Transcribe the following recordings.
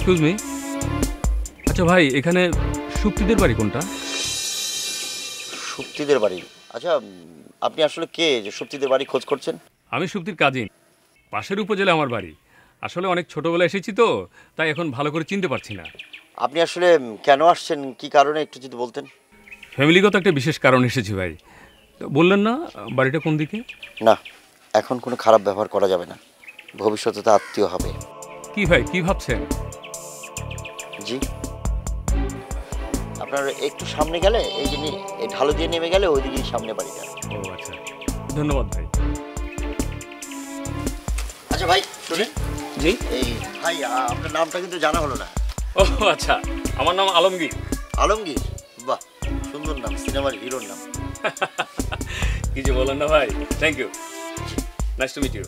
Excuse me, আচ্ছা ভাই এখানে সুপ্তিদের বাড়ি কোনটা? সুপ্তিদের বাড়ি? আচ্ছা আপনি আসলে কে যে সুপ্তিদের বাড়ি খোঁজ করছেন? আমি সুপ্তির কাজিন, পাশের উপজেলা আমার বাড়ি। আসলে অনেক ছোটবেলায় এসেছি তো, তাই এখন ভালো করে চিনতে পারছি না। আপনি আসলে কেন আসছেন, কি কারণে একটু যদি বলতেন। ফ্যামিলিগত একটা বিশেষ কারণ এসেছি ভাই। তো বললেন না বাড়িটা কোন দিকে? না, এখন কোনো খারাপ ব্যবহার করা যাবে না, ভবিষ্যতে তো আত্মীয় হবে। কি ভাই কি ভাবছেন? জি, আপনার একটু সামনে গেলে এই যে এই ঢালু দিয়ে নেমে গেলে ওইদিকেই সামনে বাড়িটা। ও আচ্ছা, ধন্যবাদ ভাই। আচ্ছা ভাই শুনুন। জি এই ভাই আপনার নামটা কিন্তু জানা হলো না। ও আচ্ছা, আমার নাম আলমগীর। আলমগীর? বাহ, সুন্দর নাম, সিনেমার হিরোর নাম। কি যে বলেন না ভাই, thank you, nice to meet you.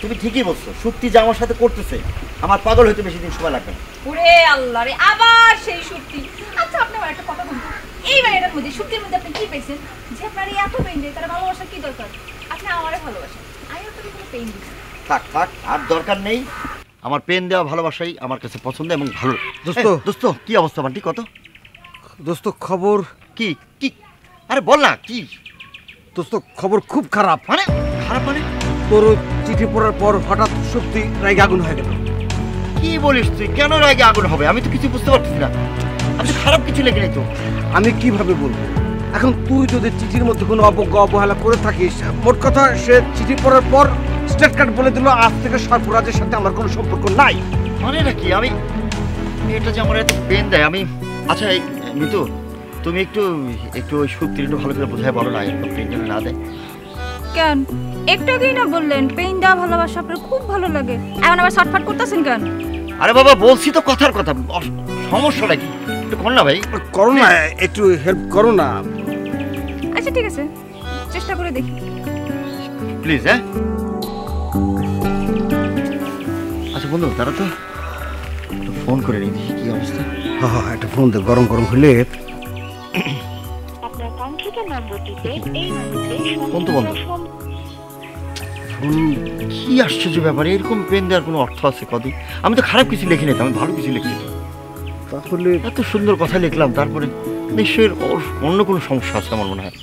তুমি ঠিকই বলছো, সত্যি যে আমার সাথে করতেছে আমার পাগল হইতে বেশি দিন সময় লাগবে না। ওরে আল্লাহ রে, আবার সেই সত্যি। আচ্ছা আপনি আমার একটা কথা বলুন, এই বাড়িটার মধ্যে সত্যির মধ্যে আপনি কি পেয়েছেন যে আপনার এত পেইন দেয়? তারা ভালোবাসা কি দরকার? আপনি আমারে ভালোবাসেন, আমি আপনাকে কোনো পেইন দিচ্ছি। থাক থাক, আর দরকার নেই। আমার পেন দেওয়া ভালোবাসাই আমার কাছে পছন্দ এবং ভালো। দোস্ত দোস্ত কি অবস্থা বান্টি, কত? দোস্ত খবর কি কি? আরে বল না কি দোস্ত, খবর খুব খারাপ। মানে? খারাপ মানে? তোর চিঠি পড়ার পর হঠাৎ সত্যি রাগে আগুন হয়ে গেল। কি বলিস তুই? কেন রাগে আগুন হবে? আমি তো কিছু বুঝতে পারতেছি না। আমি খারাপ কিছু লেগে নেই তো। আমি কিভাবে বলবো? এখন তুই যদি চিঠির মধ্যে কোনো অবজ্ঞা অবহেলা করে থাকিস, মোট কথা সে চিঠি পড়ার পর স্টেট কার্ড বলে দিল আজ থেকে সরফরাজের সাথে আমার কোনো সম্পর্ক নাই। মানে নাকি? আমি এটা যে আমার এত পেন দেয় আমি। আচ্ছা এই মিতু, তুমি একটু একটু ওই সত্যি একটু ভালো করে বোঝায় বলো না, একটু পেন যেন না দেয়। কেন একটু আগেই না বললেন পেইন দেওয়া ভালোবাসা আপনার খুব ভালো লাগে, এখন আবার শর্টফাট করতেছেন কেন? আরে বাবা বলছি তো কথার কথা, সমস্যাটা কি? একটু কর না ভাই। করো না, একটু হেল্প করো না। আচ্ছা ঠিক আছে, চেষ্টা করে দেখি প্লিজ। হ্যাঁ আচ্ছা বন্ধু, তারা তো ফোন করে নিই, দেখি কি অবস্থা। হ্যাঁ হ্যাঁ, একটা ফোন দে, গরম গরম হলে। আপনার কাঙ্ক্ষিত নম্বরটিতে এই মুহূর্তে ফোন তো বন্ধ। কি আশ্চর্য ব্যাপার, এরকম পেন দেওয়ার কোনো অর্থ আছে? কদিন আমি তো খারাপ কিছু লিখিনি, আমি ভালো কিছু লিখছি। তাহলে এত সুন্দর কথা লিখলাম, তারপরে নিশ্চয়ই অন্য কোনো সমস্যা আছে আমার মনে হয়।